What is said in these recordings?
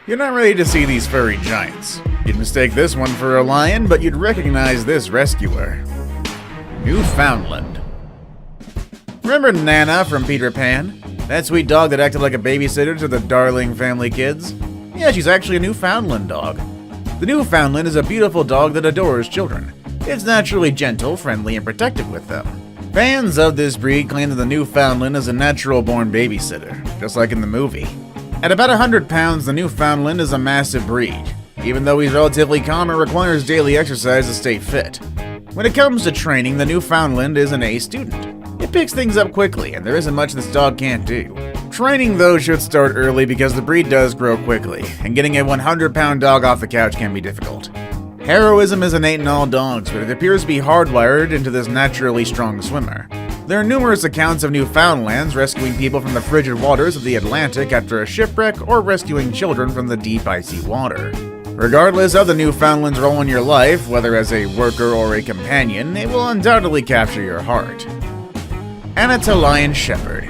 You're not ready to see these furry giants. You'd mistake this one for a lion, but you'd recognize this rescuer. Newfoundland. Remember Nana from Peter Pan? That sweet dog that acted like a babysitter to the darling family kids? Yeah, she's actually a Newfoundland dog. The Newfoundland is a beautiful dog that adores children. It's naturally gentle, friendly, and protective with them. Fans of this breed claim that the Newfoundland is a natural-born babysitter, just like in the movie. At about 100 pounds, the Newfoundland is a massive breed. Even though he's relatively calm, it requires daily exercise to stay fit. When it comes to training, the Newfoundland is an A student. It picks things up quickly, and there isn't much this dog can't do. Training, though, should start early because the breed does grow quickly, and getting a 100-pound dog off the couch can be difficult. Heroism is innate in all dogs, but it appears to be hardwired into this naturally strong swimmer. There are numerous accounts of Newfoundlands rescuing people from the frigid waters of the Atlantic after a shipwreck or rescuing children from the deep icy water. Regardless of the Newfoundland's role in your life, whether as a worker or a companion, it will undoubtedly capture your heart. Anatolian Shepherd.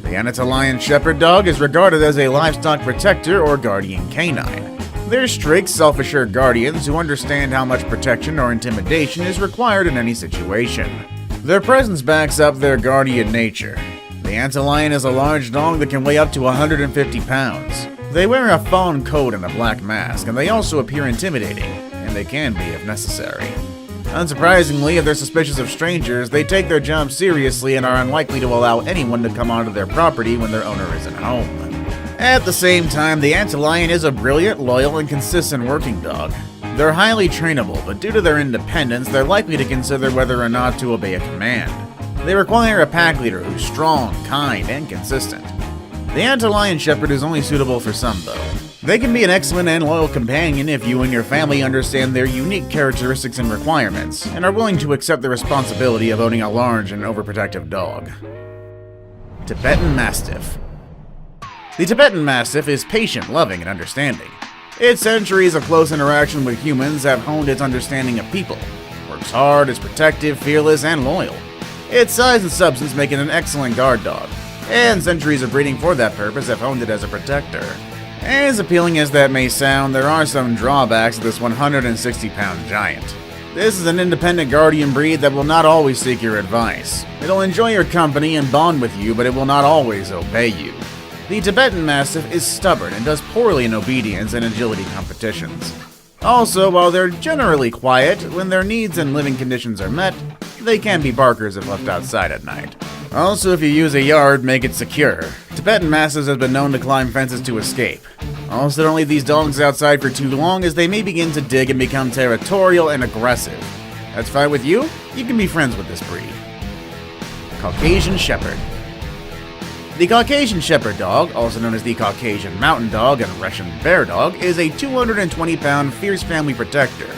The Anatolian Shepherd dog is regarded as a livestock protector or guardian canine. They're strict, self-assured guardians who understand how much protection or intimidation is required in any situation. Their presence backs up their guardian nature. The Antolian is a large dog that can weigh up to 150 pounds. They wear a fawn coat and a black mask, and they also appear intimidating, and they can be if necessary. Unsurprisingly, if they're suspicious of strangers, they take their job seriously and are unlikely to allow anyone to come onto their property when their owner isn't home. At the same time, the Antolian is a brilliant, loyal, and consistent working dog. They're highly trainable, but due to their independence, they're likely to consider whether or not to obey a command. They require a pack leader who's strong, kind, and consistent. The Antolian Shepherd is only suitable for some, though. They can be an excellent and loyal companion if you and your family understand their unique characteristics and requirements, and are willing to accept the responsibility of owning a large and overprotective dog. Tibetan Mastiff. The Tibetan Mastiff is patient, loving, and understanding. Its centuries of close interaction with humans have honed its understanding of people. It works hard, is protective, fearless, and loyal. Its size and substance make it an excellent guard dog, and centuries of breeding for that purpose have honed it as a protector. As appealing as that may sound, there are some drawbacks to this 160-pound giant. This is an independent guardian breed that will not always seek your advice. It'll enjoy your company and bond with you, but it will not always obey you. The Tibetan Mastiff is stubborn and does poorly in obedience and agility competitions. Also, while they're generally quiet, when their needs and living conditions are met, they can be barkers if left outside at night. Also, if you use a yard, make it secure. Tibetan Mastiffs have been known to climb fences to escape. Also, don't leave these dogs outside for too long, as they may begin to dig and become territorial and aggressive. That's fine with you? You can be friends with this breed. Caucasian Shepherd. The Caucasian Shepherd dog, also known as the Caucasian Mountain Dog and Russian Bear Dog, is a 220-pound fierce family protector.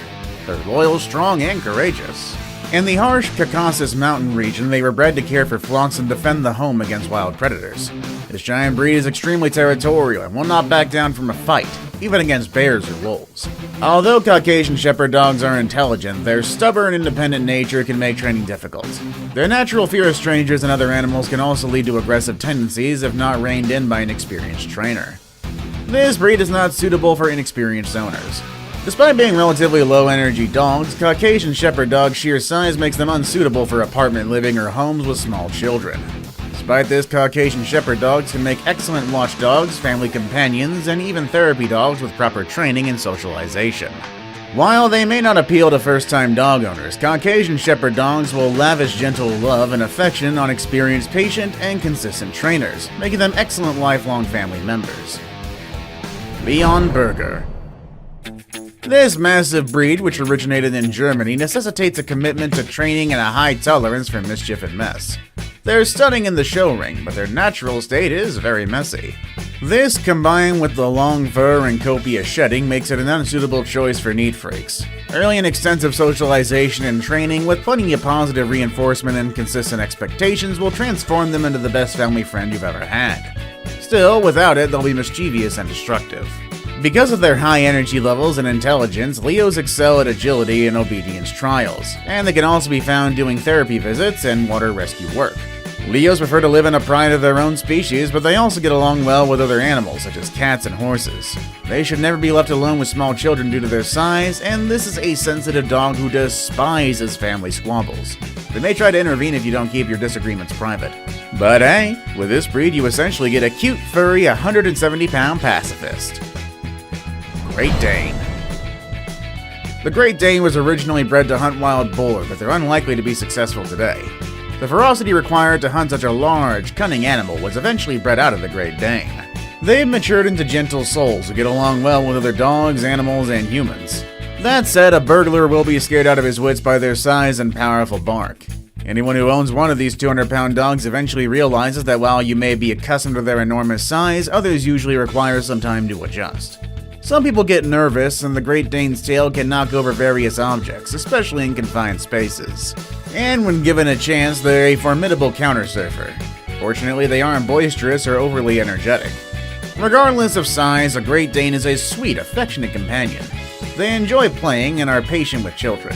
They're loyal, strong, and courageous. In the harsh Caucasus Mountain region, they were bred to care for flocks and defend the home against wild predators. This giant breed is extremely territorial and will not back down from a fight, even against bears or wolves. Although Caucasian Shepherd dogs are intelligent, their stubborn, independent nature can make training difficult. Their natural fear of strangers and other animals can also lead to aggressive tendencies if not reined in by an experienced trainer. This breed is not suitable for inexperienced owners. Despite being relatively low-energy dogs, Caucasian Shepherd dogs' sheer size makes them unsuitable for apartment living or homes with small children. Despite this, Caucasian Shepherd dogs can make excellent watchdogs, family companions, and even therapy dogs with proper training and socialization. While they may not appeal to first-time dog owners, Caucasian Shepherd dogs will lavish gentle love and affection on experienced, patient, and consistent trainers, making them excellent lifelong family members. Leon Burger. This massive breed, which originated in Germany, necessitates a commitment to training and a high tolerance for mischief and mess. They're stunning in the show ring, but their natural state is very messy. This, combined with the long fur and copious shedding, makes it an unsuitable choice for neat freaks. Early and extensive socialization and training, with plenty of positive reinforcement and consistent expectations, will transform them into the best family friend you've ever had. Still, without it, they'll be mischievous and destructive. Because of their high energy levels and intelligence, Leos excel at agility and obedience trials, and they can also be found doing therapy visits and water rescue work. Leos prefer to live in a pride of their own species, but they also get along well with other animals, such as cats and horses. They should never be left alone with small children due to their size, and this is a sensitive dog who despises family squabbles. They may try to intervene if you don't keep your disagreements private. But hey, with this breed you essentially get a cute, furry, 170-pound pacifist. Great Dane. The Great Dane was originally bred to hunt wild boar, but they're unlikely to be successful today. The ferocity required to hunt such a large, cunning animal was eventually bred out of the Great Dane. They've matured into gentle souls who get along well with other dogs, animals, and humans. That said, a burglar will be scared out of his wits by their size and powerful bark. Anyone who owns one of these 200-pound dogs eventually realizes that while you may be accustomed to their enormous size, others usually require some time to adjust. Some people get nervous, and the Great Dane's tail can knock over various objects, especially in confined spaces. And when given a chance, they're a formidable counter-surfer. Fortunately, they aren't boisterous or overly energetic. Regardless of size, a Great Dane is a sweet, affectionate companion. They enjoy playing and are patient with children.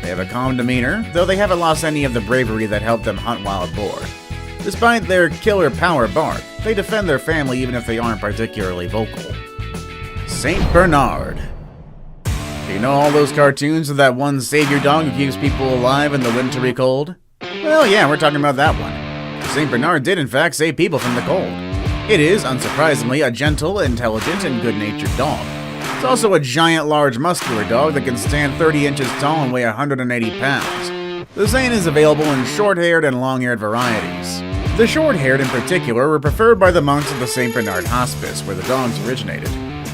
They have a calm demeanor, though they haven't lost any of the bravery that helped them hunt wild boar. Despite their killer power bark, they defend their family even if they aren't particularly vocal. Saint Bernard. Do you know all those cartoons of that one savior dog who keeps people alive in the wintry cold? Well, yeah, we're talking about that one. Saint Bernard did in fact save people from the cold. It is, unsurprisingly, a gentle, intelligent, and good-natured dog. It's also a giant, large, muscular dog that can stand 30 inches tall and weigh 180 pounds. The Saint is available in short-haired and long-haired varieties. The short-haired in particular were preferred by the monks of the St. Bernard Hospice, where the dogs originated.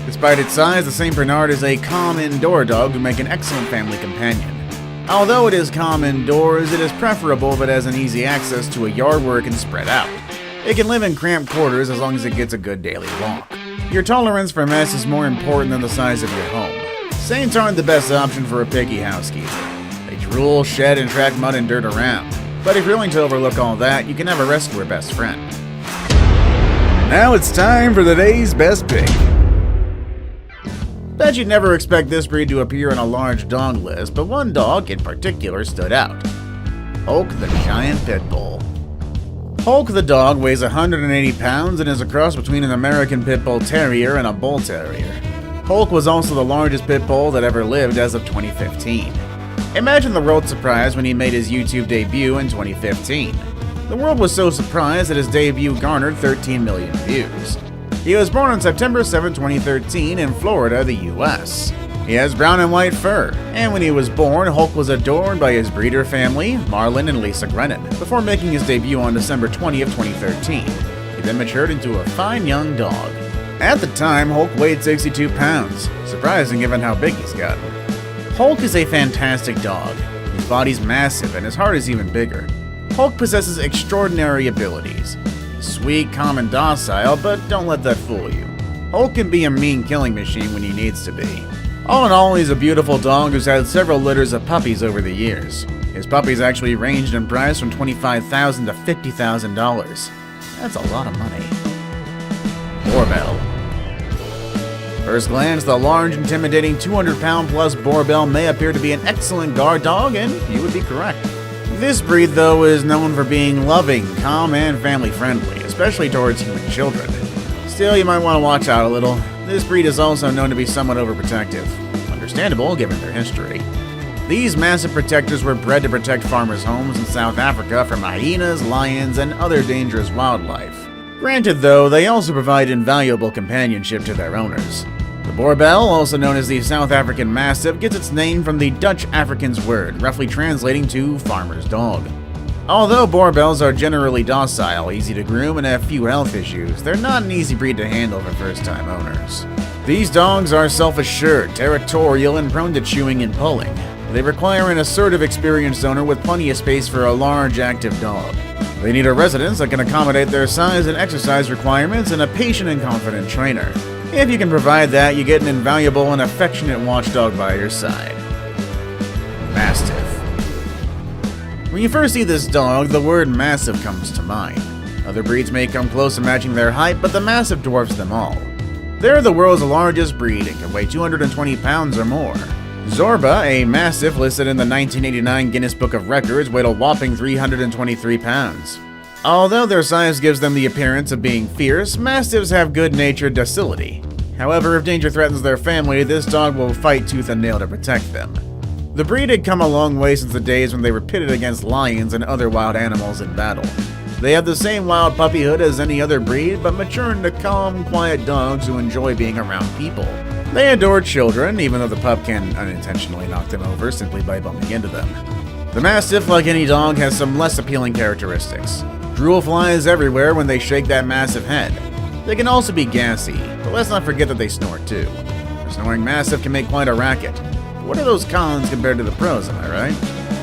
Despite its size, the St. Bernard is a calm indoor dog who make an excellent family companion. Although it is calm indoors, it is preferable if it has an easy access to a yard where it can spread out. It can live in cramped quarters as long as it gets a good daily walk. Your tolerance for mess is more important than the size of your home. Saints aren't the best option for a picky housekeeper. They drool, shed, and track mud and dirt around. But if you're willing to overlook all that, you can have a rescuer best friend. Now it's time for the day's best pick. Bet you'd never expect this breed to appear on a large dog list, but one dog in particular stood out. Hulk the Giant Pit Bull. Hulk the dog weighs 180 pounds and is a cross between an American Pit Bull Terrier and a Bull Terrier. Hulk was also the largest pit bull that ever lived as of 2015. Imagine the world's surprise when he made his YouTube debut in 2015. The world was so surprised that his debut garnered 13 million views. He was born on September 7, 2013 in Florida, the US. He has brown and white fur, and when he was born, Hulk was adored by his breeder family, Marlon and Lisa Grennan, before making his debut on December 20, 2013. He then matured into a fine young dog. At the time, Hulk weighed 62 pounds, surprising given how big he's gotten. Hulk is a fantastic dog. His body's massive and his heart is even bigger. Hulk possesses extraordinary abilities. He's sweet, calm, and docile, but don't let that fool you. Hulk can be a mean killing machine when he needs to be. All in all, he's a beautiful dog who's had several litters of puppies over the years. His puppies actually ranged in price from $25,000 to $50,000. That's a lot of money. Boorbell. First glance, the large, intimidating 200-pound-plus Boorbell may appear to be an excellent guard dog, and you would be correct. This breed, though, is known for being loving, calm, and family-friendly, especially towards human children. Still, you might want to watch out a little. This breed is also known to be somewhat overprotective. Understandable, given their history. These massive protectors were bred to protect farmers' homes in South Africa from hyenas, lions, and other dangerous wildlife. Granted, though, they also provide invaluable companionship to their owners. The Boorbell, also known as the South African Mastiff, gets its name from the Dutch Afrikaans word, roughly translating to farmer's dog. Although Boorbells are generally docile, easy to groom, and have few health issues, they're not an easy breed to handle for first-time owners. These dogs are self-assured, territorial, and prone to chewing and pulling. They require an assertive, experienced owner with plenty of space for a large, active dog. They need a residence that can accommodate their size and exercise requirements and a patient and confident trainer. If you can provide that, you get an invaluable and affectionate watchdog by your side. Mastiff. When you first see this dog, the word massive comes to mind. Other breeds may come close to matching their height, but the Mastiff dwarfs them all. They're the world's largest breed and can weigh 220 pounds or more. Zorba, a Mastiff listed in the 1989 Guinness Book of Records, weighed a whopping 323 pounds. Although their size gives them the appearance of being fierce, Mastiffs have good-natured docility. However, if danger threatens their family, this dog will fight tooth and nail to protect them. The breed had come a long way since the days when they were pitted against lions and other wild animals in battle. They have the same wild puppyhood as any other breed, but mature into calm, quiet dogs who enjoy being around people. They adore children, even though the pup can unintentionally knock them over simply by bumping into them. The Mastiff, like any dog, has some less appealing characteristics. Drool flies everywhere when they shake that massive head. They can also be gassy, but let's not forget that they snort too. A snoring Mastiff can make quite a racket. What are those cons compared to the pros, am I right?